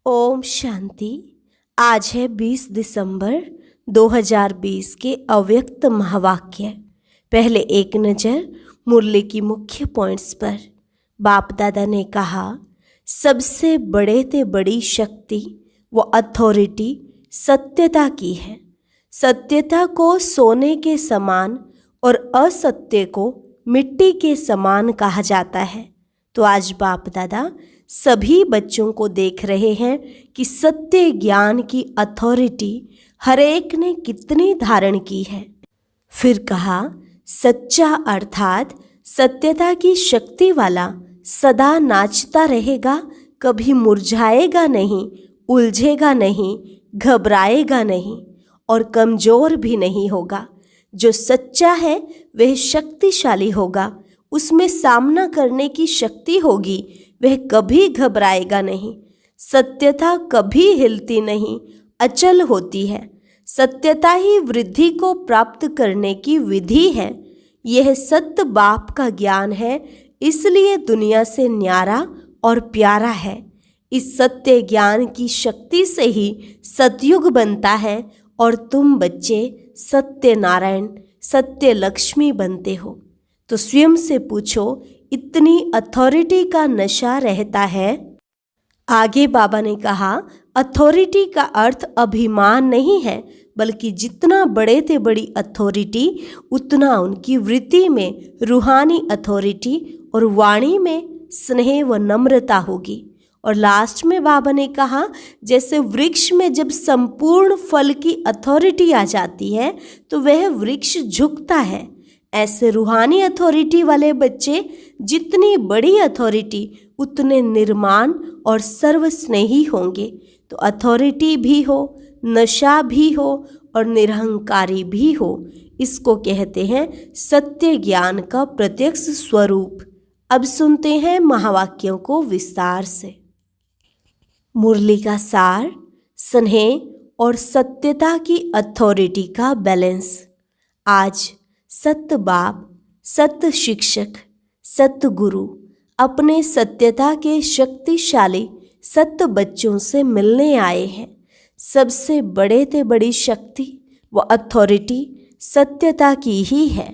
ओम शांति। आज है 20 दिसंबर 2020 के अव्यक्त महावाक्य। पहले एक नज़र मुरली की मुख्य पॉइंट्स पर। बाप दादा ने कहा, सबसे बड़े ते बड़ी शक्ति व अथॉरिटी सत्यता की है। सत्यता को सोने के समान और असत्य को मिट्टी के समान कहा जाता है। तो आज बाप दादा सभी बच्चों को देख रहे हैं कि सत्य ज्ञान की अथॉरिटी हर एक ने कितनी धारण की है। फिर कहा, सच्चा अर्थात सत्यता की शक्ति वाला सदा नाचता रहेगा, कभी मुरझाएगा नहीं, उलझेगा नहीं, घबराएगा नहीं और कमज़ोर भी नहीं होगा। जो सच्चा है वह शक्तिशाली होगा, उसमें सामना करने की शक्ति होगी, वह कभी घबराएगा नहीं। सत्यता कभी हिलती नहीं, अचल होती है। सत्यता ही वृद्धि को प्राप्त करने की विधि है। यह सत्य बाप का ज्ञान है, इसलिए दुनिया से न्यारा और प्यारा है। इस सत्य ज्ञान की शक्ति से ही सतयुग बनता है और तुम बच्चे सत्य नारायण, सत्य लक्ष्मी बनते हो। तो स्वयं से पूछो, इतनी अथॉरिटी का नशा रहता है? आगे बाबा ने कहा, अथॉरिटी का अर्थ अभिमान नहीं है, बल्कि जितना बड़े ते बड़ी अथॉरिटी उतना उनकी वृत्ति में रूहानी अथॉरिटी और वाणी में स्नेह व नम्रता होगी। और लास्ट में बाबा ने कहा, जैसे वृक्ष में जब संपूर्ण फल की अथॉरिटी आ जाती है तो वह वृक्ष झुकता है, ऐसे रूहानी अथॉरिटी वाले बच्चे जितनी बड़ी अथॉरिटी उतने निर्माण और सर्वस्नेही होंगे। तो अथॉरिटी भी हो, नशा भी हो और निरहंकारी भी हो, इसको कहते हैं सत्य ज्ञान का प्रत्यक्ष स्वरूप। अब सुनते हैं महावाक्यों को विस्तार से। मुरली का सार, स्नेह और सत्यता की अथॉरिटी का बैलेंस। आज सत्य बाप, सत्य शिक्षक, सत्य गुरु अपने सत्यता के शक्तिशाली सत्य बच्चों से मिलने आए हैं। सबसे बड़े ते बड़ी शक्ति व अथॉरिटी सत्यता की ही है।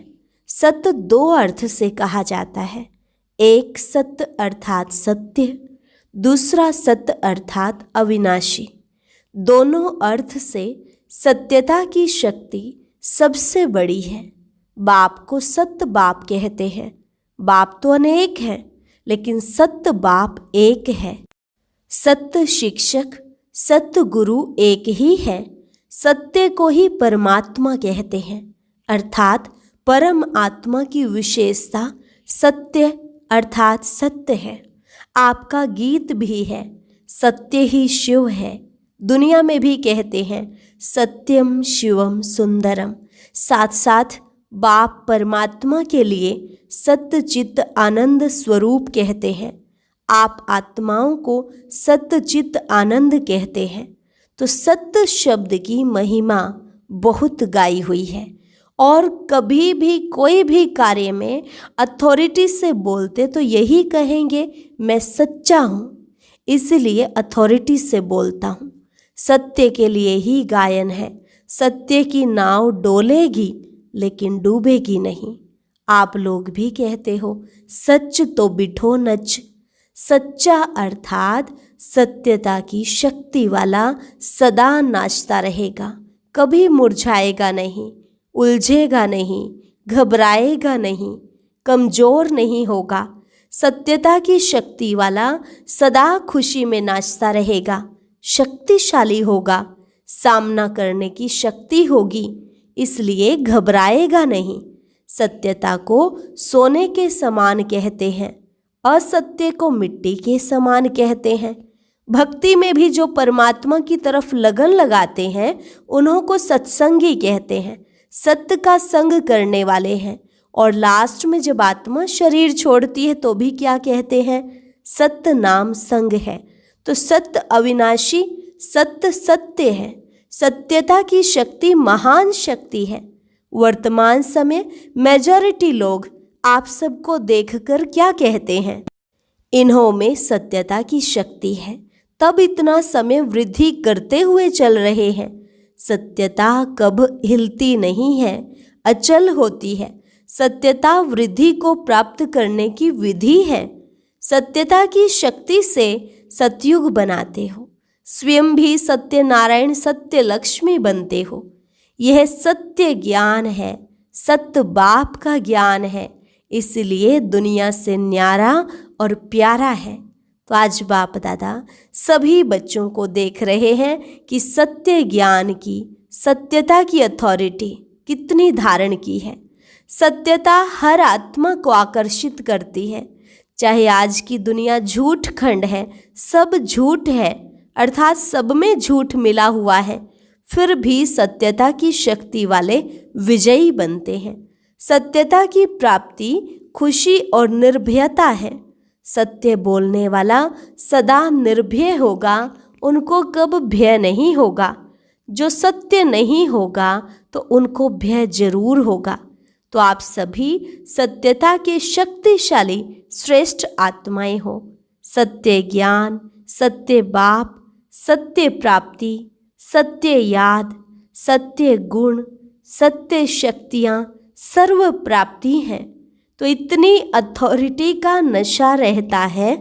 सत्य दो अर्थ से कहा जाता है, एक सत्य अर्थात सत्य, दूसरा सत्य अर्थात अविनाशी। दोनों अर्थ से सत्यता की शक्ति सबसे बड़ी है। बाप को सत्य बाप कहते हैं। बाप तो अनेक हैं, लेकिन सत्य बाप एक है। सत्य शिक्षक, सत्य गुरु एक ही है। सत्य को ही परमात्मा कहते हैं, अर्थात परम आत्मा की विशेषता सत्य अर्थात सत्य है। आपका गीत भी है, सत्य ही शिव है। दुनिया में भी कहते हैं सत्यम शिवम सुंदरम। साथ साथ बाप परमात्मा के लिए सत्य चित्त आनंद स्वरूप कहते हैं। आप आत्माओं को सत्य चित्त आनंद कहते हैं। तो सत्य शब्द की महिमा बहुत गाई हुई है। और कभी भी कोई भी कार्य में अथॉरिटी से बोलते तो यही कहेंगे, मैं सच्चा हूँ, इसलिए अथॉरिटी से बोलता हूँ। सत्य के लिए ही गायन है। सत्य की नाव डोलेगी लेकिन डूबेगी नहीं। आप लोग भी कहते हो, सच तो बिठो नच। सच्चा अर्थात सत्यता की शक्ति वाला सदा नाचता रहेगा, कभी मुरझाएगा नहीं, उलझेगा नहीं, घबराएगा नहीं, कमज़ोर नहीं होगा। सत्यता की शक्ति वाला सदा खुशी में नाचता रहेगा, शक्तिशाली होगा, सामना करने की शक्ति होगी, इसलिए घबराएगा नहीं। सत्यता को सोने के समान कहते हैं, असत्य को मिट्टी के समान कहते हैं। भक्ति में भी जो परमात्मा की तरफ लगन लगाते हैं उन्हों को सत्संगी कहते हैं, सत्य का संग करने वाले हैं। और लास्ट में जब आत्मा शरीर छोड़ती है तो भी क्या कहते हैं, सत्य नाम संग है। तो सत्य अविनाशी, सत्य सत्य है। सत्यता की शक्ति महान शक्ति है। वर्तमान समय मेजॉरिटी लोग आप सबको देखकर क्या कहते हैं, इन्हों में सत्यता की शक्ति है। तब इतना समय वृद्धि करते हुए चल रहे हैं। सत्यता कब हिलती नहीं है, अचल होती है। सत्यता वृद्धि को प्राप्त करने की विधि है। सत्यता की शक्ति से सतयुग बनाते हो, स्वयं भी सत्यनारायण सत्य लक्ष्मी बनते हो। यह सत्य ज्ञान है, सत्य बाप का ज्ञान है, इसलिए दुनिया से न्यारा और प्यारा है। तो आज बाप दादा सभी बच्चों को देख रहे हैं कि सत्य ज्ञान की, सत्यता की अथॉरिटी कितनी धारण की है। सत्यता हर आत्मा को आकर्षित करती है। चाहे आज की दुनिया झूठ खंड है, सब झूठ है, अर्थात सब में झूठ मिला हुआ है, फिर भी सत्यता की शक्ति वाले विजयी बनते हैं। सत्यता की प्राप्ति खुशी और निर्भयता है। सत्य बोलने वाला सदा निर्भय होगा, उनको कब भय नहीं होगा। जो सत्य नहीं होगा तो उनको भय जरूर होगा। तो आप सभी सत्यता के शक्तिशाली श्रेष्ठ आत्माएं हो। सत्य ज्ञान, सत्य बाप, सत्य प्राप्ति, सत्य याद, सत्य गुण, सत्य शक्तियाँ सर्व प्राप्ति हैं। तो इतनी अथॉरिटी का नशा रहता है।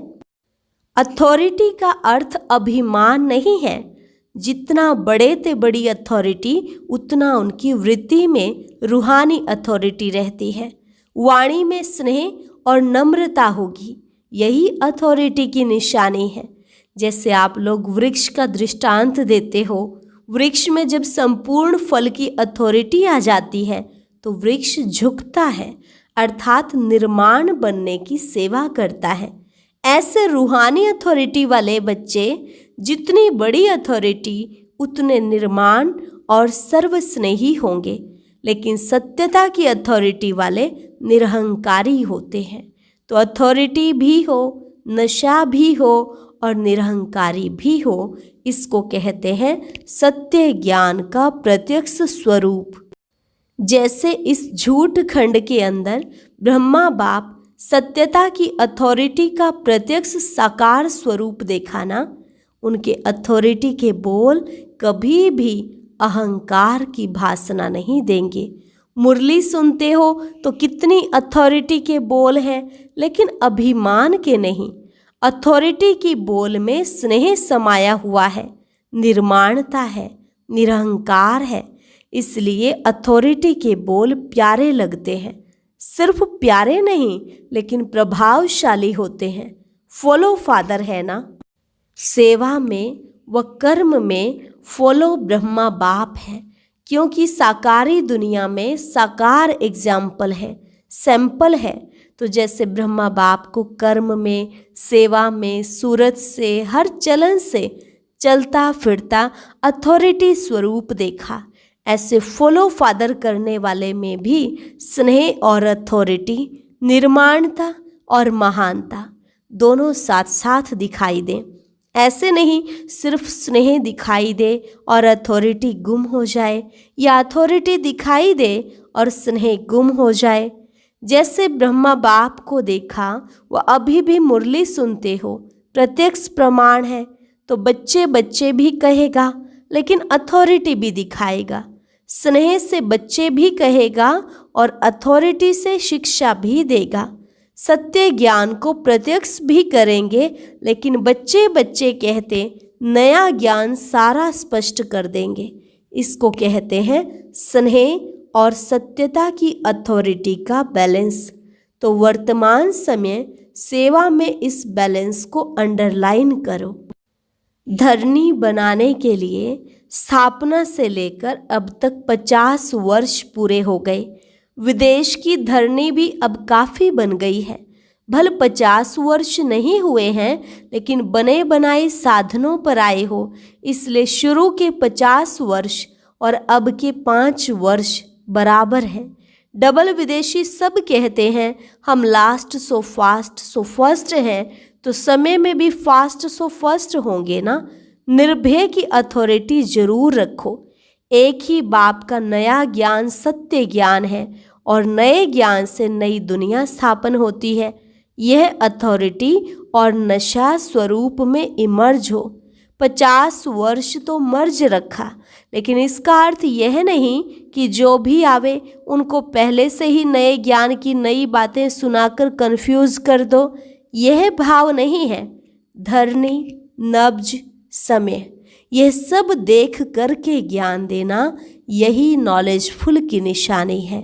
अथॉरिटी का अर्थ अभिमान नहीं है। जितना बड़े ते बड़ी अथॉरिटी, उतना उनकी वृत्ति में रूहानी अथॉरिटी रहती है। वाणी में स्नेह और नम्रता होगी, यही अथॉरिटी की निशानी है। जैसे आप लोग वृक्ष का दृष्टांत देते हो, वृक्ष में जब संपूर्ण फल की अथॉरिटी आ जाती है तो वृक्ष झुकता है, अर्थात निर्माण बनने की सेवा करता है। ऐसे रूहानी अथॉरिटी वाले बच्चे, जितनी बड़ी अथॉरिटी उतने निर्माण और सर्वस्नेही होंगे। लेकिन सत्यता की अथॉरिटी वाले निरहंकारी होते हैं। तो अथॉरिटी भी हो, नशा भी हो और निरहंकारी भी हो, इसको कहते हैं सत्य ज्ञान का प्रत्यक्ष स्वरूप। जैसे इस झूठ खंड के अंदर ब्रह्मा बाप सत्यता की अथॉरिटी का प्रत्यक्ष साकार स्वरूप देखा ना, उनके अथॉरिटी के बोल कभी भी अहंकार की भासना नहीं देंगे। मुरली सुनते हो तो कितनी अथॉरिटी के बोल हैं, लेकिन अभिमान के नहीं। अथॉरिटी की बोल में स्नेह समाया हुआ है, निर्माणता है, निरहंकार है, इसलिए अथॉरिटी के बोल प्यारे लगते हैं। सिर्फ प्यारे नहीं, लेकिन प्रभावशाली होते हैं। फॉलो फादर है ना। सेवा में व कर्म में फॉलो ब्रह्मा बाप है, क्योंकि साकारी दुनिया में साकार एग्जाम्पल है, सैंपल है। तो जैसे ब्रह्मा बाप को कर्म में, सेवा में, सूरत से, हर चलन से चलता फिरता अथॉरिटी स्वरूप देखा, ऐसे फॉलो फादर करने वाले में भी स्नेह और अथॉरिटी, निर्माणता और महानता दोनों साथ साथ दिखाई दें। ऐसे नहीं सिर्फ स्नेह दिखाई दे और अथॉरिटी गुम हो जाए, या अथॉरिटी दिखाई दे और स्नेह गुम हो जाए। जैसे ब्रह्मा बाप को देखा, वह अभी भी मुरली सुनते हो, प्रत्यक्ष प्रमाण है। तो बच्चे बच्चे भी कहेगा, लेकिन अथॉरिटी भी दिखाएगा। स्नेह से बच्चे भी कहेगा और अथॉरिटी से शिक्षा भी देगा। सत्य ज्ञान को प्रत्यक्ष भी करेंगे, लेकिन बच्चे बच्चे कहते नया ज्ञान सारा स्पष्ट कर देंगे। इसको कहते हैं स्नेह और सत्यता की अथॉरिटी का बैलेंस। तो वर्तमान समय सेवा में इस बैलेंस को अंडरलाइन करो। धरनी बनाने के लिए स्थापना से लेकर अब तक 50 वर्ष पूरे हो गए। विदेश की धरनी भी अब काफ़ी बन गई है। भले 50 वर्ष नहीं हुए हैं, लेकिन बने बनाए साधनों पर आए हो, इसलिए शुरू के 50 वर्ष और अब के 5 वर्ष बराबर हैं। डबल विदेशी सब कहते हैं हम last so fast so first हैं, तो समय में भी फास्ट सो फर्स्ट होंगे ना। निर्भय की अथॉरिटी जरूर रखो। एक ही बाप का नया ज्ञान सत्य ज्ञान है, और नए ज्ञान से नई दुनिया स्थापन होती है। यह अथॉरिटी और नशा स्वरूप में इमर्ज हो। 50 वर्ष तो मर्ज रखा, लेकिन इसका अर्थ यह नहीं कि जो भी आवे उनको पहले से ही नए ज्ञान की नई बातें सुनाकर कंफ्यूज कर दो। यह भाव नहीं है। धरनी, नब्ज, समय, यह सब देख करके ज्ञान देना, यही नॉलेजफुल की निशानी है।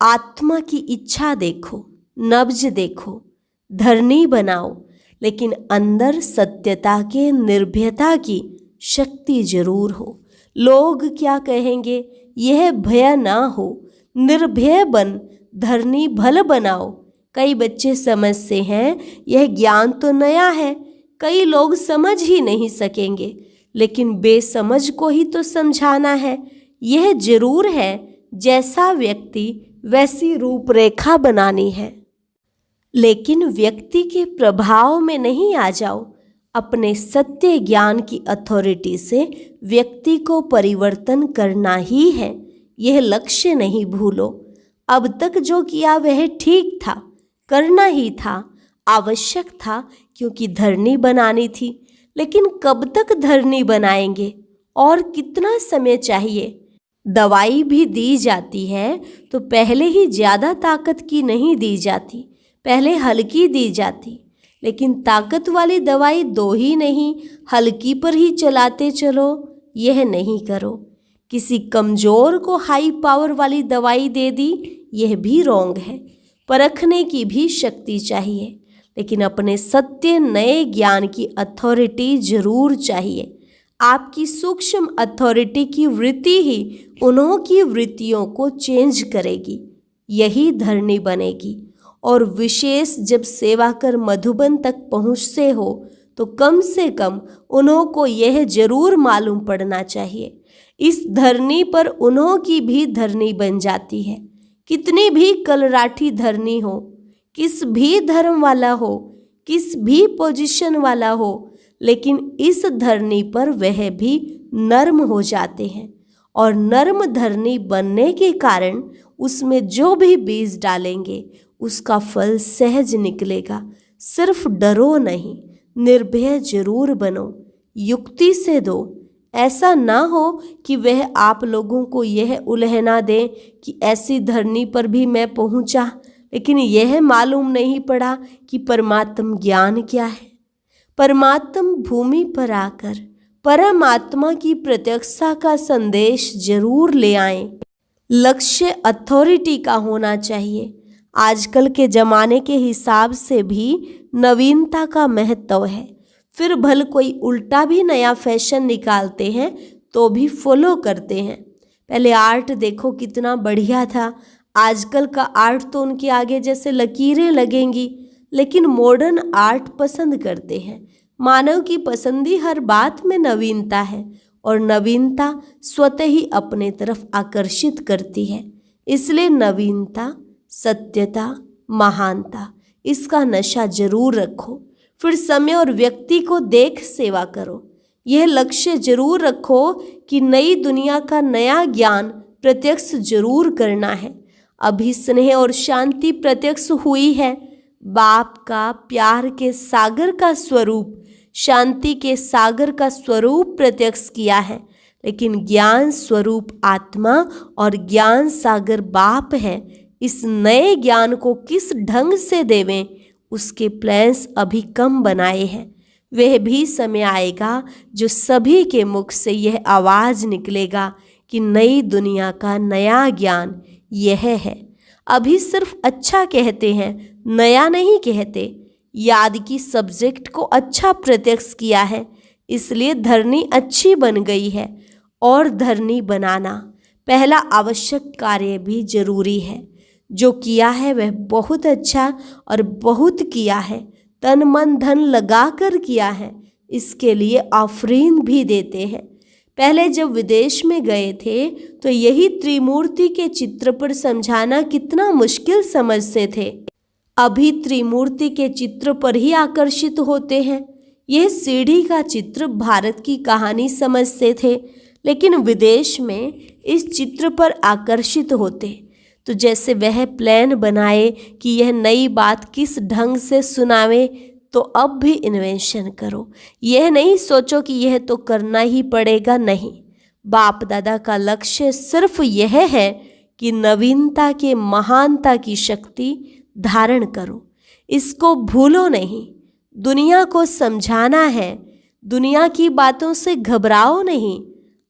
आत्मा की इच्छा देखो, नब्ज देखो, धरनी बनाओ, लेकिन अंदर सत्यता के, निर्भयता की शक्ति जरूर हो। लोग क्या कहेंगे, यह भय ना हो, निर्भय बन, धरनी भल बनाओ। कई बच्चे समझते हैं यह ज्ञान तो नया है, कई लोग समझ ही नहीं सकेंगे, लेकिन बेसमझ को ही तो समझाना है। यह जरूर है, जैसा व्यक्ति वैसी रूपरेखा बनानी है, लेकिन व्यक्ति के प्रभाव में नहीं आ जाओ। अपने सत्य ज्ञान की अथॉरिटी से व्यक्ति को परिवर्तन करना ही है, यह लक्ष्य नहीं भूलो। अब तक जो किया वह ठीक था, करना ही था, आवश्यक था, क्योंकि धरनी बनानी थी। लेकिन कब तक धरनी बनाएंगे और कितना समय चाहिए? दवाई भी दी जाती है तो पहले ही ज़्यादा ताकत की नहीं दी जाती, पहले हल्की दी जाती। लेकिन ताकत वाली दवाई दो ही नहीं, हल्की पर ही चलाते चलो, यह नहीं करो। किसी कमज़ोर को हाई पावर वाली दवाई दे दी, यह भी रॉन्ग है। परखने की भी शक्ति चाहिए, लेकिन अपने सत्य नए ज्ञान की अथॉरिटी जरूर चाहिए। आपकी सूक्ष्म अथॉरिटी की वृत्ति ही उन्हों की वृत्तियों को चेंज करेगी, यही धरनी बनेगी। और विशेष जब सेवा कर मधुबन तक पहुँचते हो तो कम से कम उन्हों को यह जरूर मालूम पड़ना चाहिए, इस धरनी पर उन्हों की भी धरनी बन जाती है। कितनी भी कलराठी धरनी हो, किस भी धर्म वाला हो, किस भी पोजीशन वाला हो, लेकिन इस धरनी पर वह भी नर्म हो जाते हैं। और नर्म धरनी बनने के कारण उसमें जो भी बीज डालेंगे उसका फल सहज निकलेगा। सिर्फ डरो नहीं, निर्भय जरूर बनो, युक्ति से दो। ऐसा ना हो कि वह आप लोगों को यह उलहना दे कि ऐसी धरनी पर भी मैं पहुंचा, लेकिन यह मालूम नहीं पड़ा कि परमात्म ज्ञान क्या है। परमात्म भूमि पर आकर परमात्मा की प्रत्यक्षता का संदेश जरूर ले आएं। लक्ष्य अथॉरिटी का होना चाहिए। आजकल के ज़माने के हिसाब से भी नवीनता का महत्व है। फिर भल कोई उल्टा भी नया फैशन निकालते हैं तो भी फॉलो करते हैं। पहले आर्ट देखो कितना बढ़िया था, आजकल का आर्ट तो उनके आगे जैसे लकीरें लगेंगी। लेकिन मॉडर्न आर्ट पसंद करते हैं। मानव की पसंदी हर बात में नवीनता है, और नवीनता स्वतः ही अपने तरफ आकर्षित करती है। इसलिए नवीनता, सत्यता, महानता, इसका नशा जरूर रखो। फिर समय और व्यक्ति को देख सेवा करो। यह लक्ष्य जरूर रखो कि नई दुनिया का नया ज्ञान प्रत्यक्ष जरूर करना है। अभी स्नेह और शांति प्रत्यक्ष हुई है। बाप का प्यार के सागर का स्वरूप, शांति के सागर का स्वरूप प्रत्यक्ष किया है, लेकिन ज्ञान स्वरूप आत्मा और ज्ञान सागर बाप है। इस नए ज्ञान को किस ढंग से देवें, उसके प्लान्स अभी कम बनाए हैं। वह भी समय आएगा जो सभी के मुख से यह आवाज़ निकलेगा कि नई दुनिया का नया ज्ञान यह है। अभी सिर्फ अच्छा कहते हैं, नया नहीं कहते। याद की सब्जेक्ट को अच्छा प्रत्यक्ष किया है, इसलिए धरनी अच्छी बन गई है। और धरनी बनाना पहला आवश्यक कार्य भी जरूरी है। जो किया है वह बहुत अच्छा और बहुत किया है, तन मन धन लगा कर किया है, इसके लिए आफरीन भी देते हैं। पहले जब विदेश में गए थे तो यही त्रिमूर्ति के चित्र पर समझाना कितना मुश्किल समझते थे। अभी त्रिमूर्ति के चित्र पर ही आकर्षित होते हैं। यह सीढ़ी का चित्र भारत की कहानी समझते थे, लेकिन विदेश में इस चित्र पर आकर्षित होते। तो जैसे वह प्लान बनाए कि यह नई बात किस ढंग से सुनावे, तो अब भी इन्वेंशन करो। यह नहीं सोचो कि यह तो करना ही पड़ेगा, नहीं। बाप दादा का लक्ष्य सिर्फ यह है कि नवीनता के महानता की शक्ति धारण करो, इसको भूलो नहीं। दुनिया को समझाना है, दुनिया की बातों से घबराओ नहीं,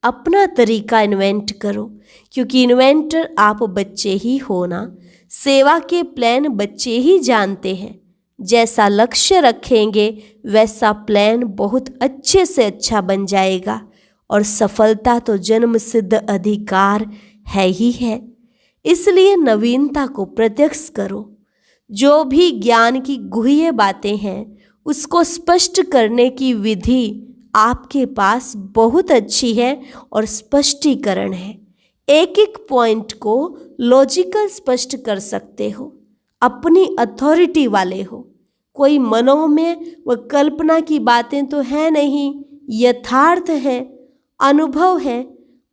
अपना तरीका इन्वेंट करो, क्योंकि इन्वेंटर आप बच्चे ही हो ना। सेवा के प्लान बच्चे ही जानते हैं। जैसा लक्ष्य रखेंगे वैसा प्लान बहुत अच्छे से अच्छा बन जाएगा, और सफलता तो जन्म सिद्ध अधिकार है ही है। इसलिए नवीनता को प्रत्यक्ष करो। जो भी ज्ञान की गुह्य बातें हैं उसको स्पष्ट करने की विधि आपके पास बहुत अच्छी है और स्पष्टीकरण है। एक एक पॉइंट को लॉजिकल स्पष्ट कर सकते हो, अपनी अथॉरिटी वाले हो। कोई मनोमय व कल्पना की बातें तो है नहीं, यथार्थ है, अनुभव है।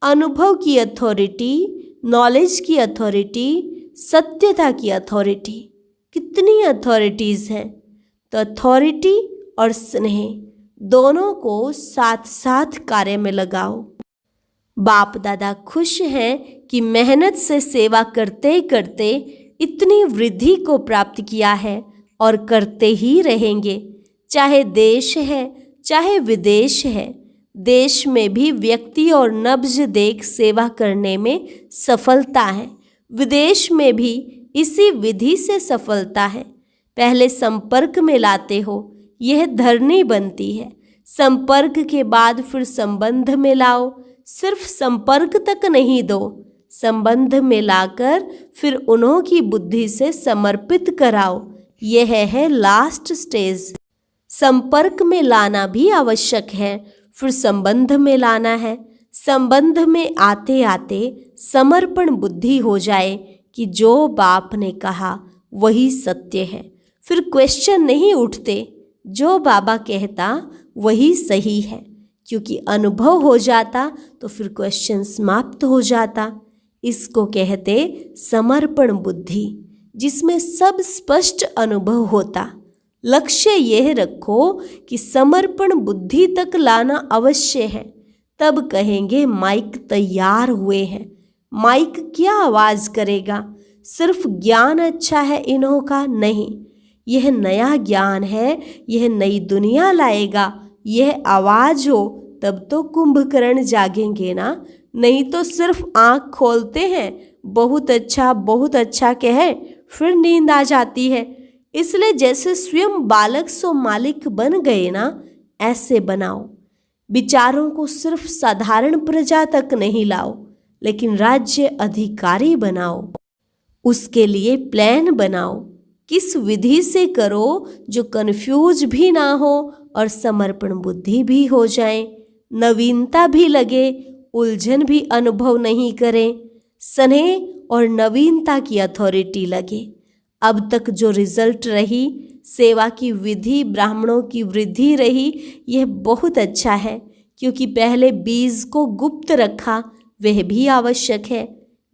अनुभव की अथॉरिटी, नॉलेज की अथॉरिटी, सत्यता की अथॉरिटी, कितनी अथॉरिटीज़ हैं। तो अथॉरिटी और स्नेह दोनों को साथ साथ कार्य में लगाओ। बाप दादा खुश हैं कि मेहनत से सेवा करते करते इतनी वृद्धि को प्राप्त किया है और करते ही रहेंगे। चाहे देश है चाहे विदेश है, देश में भी व्यक्ति और नब्ज देख सेवा करने में सफलता है, विदेश में भी इसी विधि से सफलता है। पहले संपर्क में लाते हो, यह धरनी बनती है। संपर्क के बाद फिर संबंध में लाओ। सिर्फ संपर्क तक नहीं दो, संबंध में लाकर फिर उन्हों की बुद्धि से समर्पित कराओ। यह है लास्ट स्टेज। संपर्क में लाना भी आवश्यक है, फिर संबंध में लाना है। संबंध में आते आते समर्पण बुद्धि हो जाए कि जो बाप ने कहा वही सत्य है, फिर क्वेश्चन नहीं उठते। जो बाबा कहता वही सही है, क्योंकि अनुभव हो जाता तो फिर क्वेश्चन समाप्त हो जाता। इसको कहते समर्पण बुद्धि, जिसमें सब स्पष्ट अनुभव होता। लक्ष्य यह रखो कि समर्पण बुद्धि तक लाना अवश्य है, तब कहेंगे माइक तैयार हुए हैं। माइक क्या आवाज़ करेगा? सिर्फ ज्ञान अच्छा है इन्हों का? नहीं, यह नया ज्ञान है, यह नई दुनिया लाएगा। यह आवाज़ हो तब तो कुंभकर्ण जागेंगे ना, नहीं तो सिर्फ आँख खोलते हैं, बहुत अच्छा कहे, फिर नींद आ जाती है। इसलिए जैसे स्वयं बालक सो मालिक बन गए ना, ऐसे बनाओ। विचारों को सिर्फ साधारण प्रजा तक नहीं लाओ, लेकिन राज्य अधिकारी बनाओ। उसके लिए प्लान बनाओ, किस विधि से करो जो कन्फ्यूज भी ना हो और समर्पण बुद्धि भी हो जाए, नवीनता भी लगे, उलझन भी अनुभव नहीं करें, स्नेह और नवीनता की अथॉरिटी लगे। अब तक जो रिजल्ट रही, सेवा की विधि, ब्राह्मणों की वृद्धि रही, यह बहुत अच्छा है, क्योंकि पहले बीज को गुप्त रखा, वह भी आवश्यक है।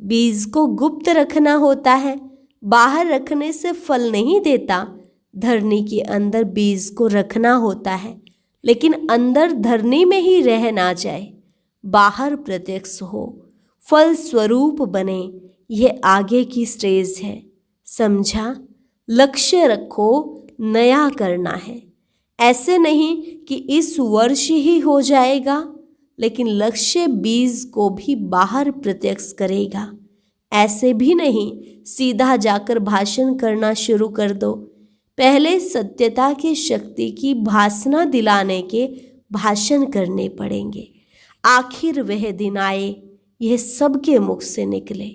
बीज को गुप्त रखना होता है, बाहर रखने से फल नहीं देता। धरनी के अंदर बीज को रखना होता है, लेकिन अंदर धरनी में ही रह ना जाए, बाहर प्रत्यक्ष हो, फल स्वरूप बने। यह आगे की स्टेज है, समझा? लक्ष्य रखो, नया करना है। ऐसे नहीं कि इस वर्ष ही हो जाएगा, लेकिन लक्ष्य बीज को भी बाहर प्रत्यक्ष करेगा। ऐसे भी नहीं सीधा जाकर भाषण करना शुरू कर दो। पहले सत्यता की शक्ति की भासना दिलाने के भाषण करने पड़ेंगे। आखिर वह दिन आए, यह सबके मुख से निकले।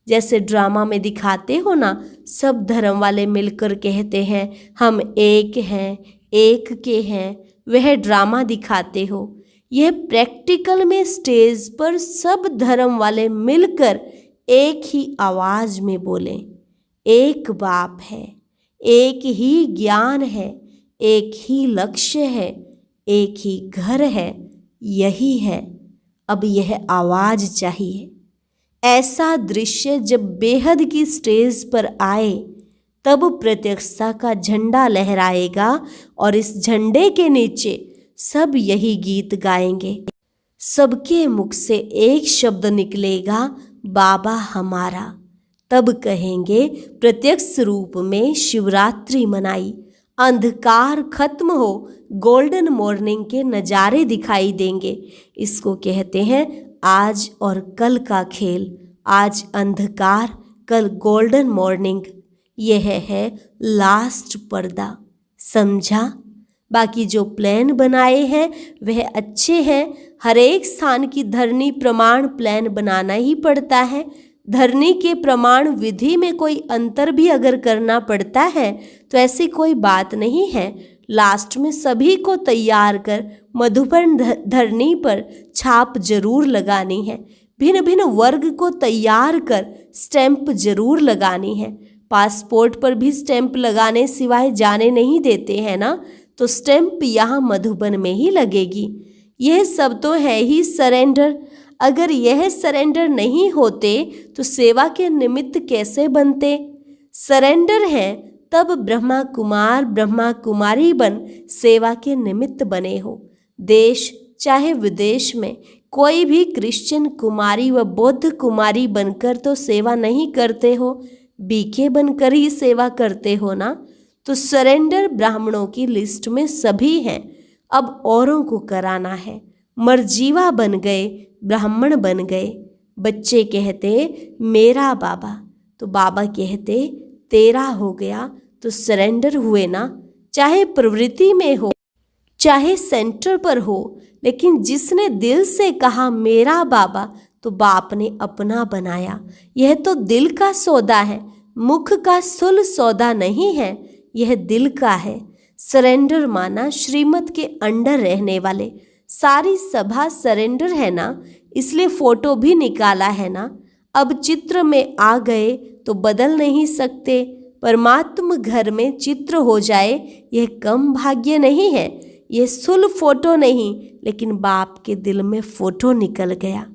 जैसे ड्रामा में दिखाते हो ना, सब धर्म वाले मिलकर कहते हैं हम एक हैं, एक के हैं, वह ड्रामा दिखाते हो। यह प्रैक्टिकल में स्टेज पर सब धर्म वाले मिलकर एक ही आवाज़ में बोलें, एक बाप है, एक ही ज्ञान है, एक ही लक्ष्य है, एक ही घर है, यही है। अब यह आवाज़ चाहिए। ऐसा दृश्य जब बेहद की स्टेज पर आए, तब प्रत्यक्षता का झंडा लहराएगा और इस झंडे के नीचे सब यही गीत गाएंगे। सबके मुख से एक शब्द निकलेगा, बाबा हमारा। तब कहेंगे प्रत्यक्ष रूप में शिवरात्रि मनाई, अंधकार खत्म हो, गोल्डन मॉर्निंग के नज़ारे दिखाई देंगे। इसको कहते हैं आज और कल का खेल। आज अंधकार, कल गोल्डन मॉर्निंग। यह है लास्ट पर्दा। समझा? बाकी जो प्लान बनाए हैं वह अच्छे हैं। हर एक स्थान की धरनी प्रमाण प्लान बनाना ही पड़ता है। धरनी के प्रमाण विधि में कोई अंतर भी अगर करना पड़ता है तो ऐसी कोई बात नहीं है। लास्ट में सभी को तैयार कर मधुबन धरनी पर छाप जरूर लगानी है। भिन्न भिन्न वर्ग को तैयार कर स्टैंप जरूर लगानी है। पासपोर्ट पर भी स्टैंप लगाने सिवाय जाने नहीं देते हैं ना, तो स्टैंप यहाँ मधुबन में ही लगेगी। यह सब तो है ही सरेंडर। अगर यह सरेंडर नहीं होते तो सेवा के निमित्त कैसे बनते? सरेंडर है तब ब्रह्मा कुमार ब्रह्मा कुमारी बन सेवा के निमित्त बने हो। देश चाहे विदेश में कोई भी क्रिश्चियन कुमारी व बौद्ध कुमारी बनकर तो सेवा नहीं करते हो, बीके बनकर ही सेवा करते हो ना। तो सरेंडर ब्राह्मणों की लिस्ट में सभी हैं, अब औरों को कराना है। मरजीवा बन गए, ब्राह्मण बन गए। बच्चे कहते मेरा बाबा, तो बाबा कहते तेरा हो गया, तो सरेंडर हुए ना। चाहे प्रवृत्ति में हो चाहे सेंटर पर हो, लेकिन जिसने दिल से कहा मेरा बाबा, तो बाप ने अपना बनाया। यह तो दिल का सौदा है, मुख का सुल सौदा नहीं है, यह दिल का है। सरेंडर माना श्रीमत के अंडर रहने वाले। सारी सभा सरेंडर है ना, इसलिए फोटो भी निकाला है ना। अब चित्र में आ गए तो बदल नहीं सकते। परमात्म घर में चित्र हो जाए यह कम भाग्य नहीं है। यह सुल फोटो नहीं, लेकिन बाप के दिल में फोटो निकल गया।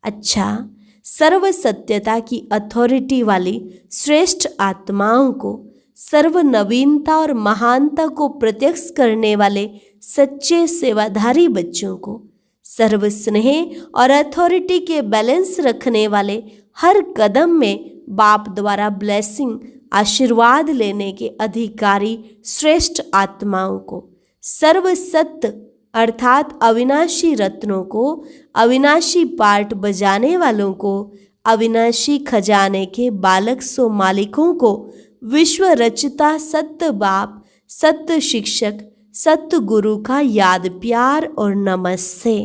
अच्छा, सर्व सत्यता की अथॉरिटी वाली श्रेष्ठ आत्माओं को, सर्व नवीनता और महानता को प्रत्यक्ष करने वाले सच्चे सेवाधारी बच्चों को, सर्व स्नेह और अथॉरिटी के बैलेंस रखने वाले, हर कदम में बाप द्वारा ब्लेसिंग आशीर्वाद लेने के अधिकारी श्रेष्ठ आत्माओं को, सर्व सत्य अर्थात अविनाशी रत्नों को, अविनाशी पार्ट बजाने वालों को, अविनाशी खजाने के बालक सो मालिकों को, विश्व रचता सत्य बाप, सत्य शिक्षक, सत्य गुरु का याद प्यार और नमस्ते।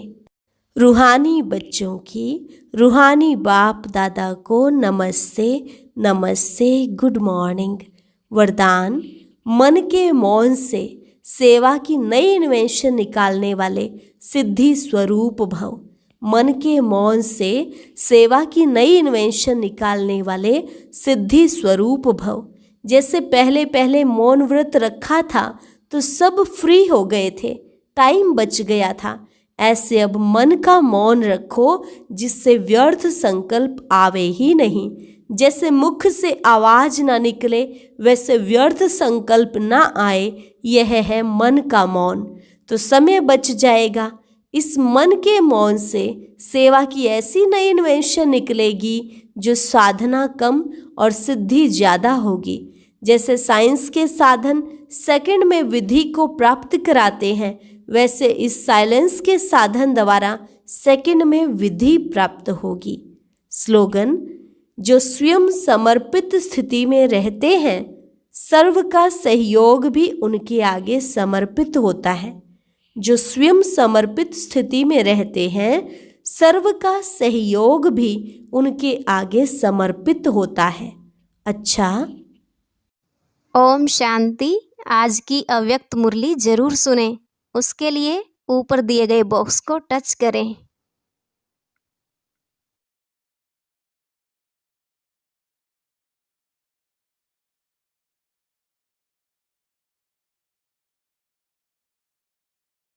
रूहानी बच्चों की रूहानी बाप दादा को नमस्ते नमस्ते, गुड मॉर्निंग। वरदान, मन के मौन से सेवा की नई इन्वेंशन निकालने वाले सिद्धि स्वरूप भव। मन के मौन से सेवा की नई इन्वेंशन निकालने वाले सिद्धि स्वरूप भव। जैसे पहले पहले मौन व्रत रखा था तो सब फ्री हो गए थे, टाइम बच गया था। ऐसे अब मन का मौन रखो जिससे व्यर्थ संकल्प आवे ही नहीं। जैसे मुख से आवाज ना निकले वैसे व्यर्थ संकल्प ना आए, यह है मन का मौन। तो समय बच जाएगा। इस मन के मौन से सेवा की ऐसी नई इन्वेंशन निकलेगी जो साधना कम और सिद्धि ज़्यादा होगी। जैसे साइंस के साधन सेकंड में विधि को प्राप्त कराते हैं, वैसे इस साइलेंस के साधन द्वारा सेकंड में विधि प्राप्त होगी। स्लोगन, जो स्वयं समर्पित स्थिति में रहते हैं, सर्व का सहयोग भी उनके आगे समर्पित होता है। जो स्वयं समर्पित स्थिति में रहते हैं, सर्व का सहयोग भी उनके आगे समर्पित होता है। अच्छा, ओम शांति। आज की अव्यक्त मुरली जरूर सुने। उसके लिए ऊपर दिए गए बॉक्स को टच करें।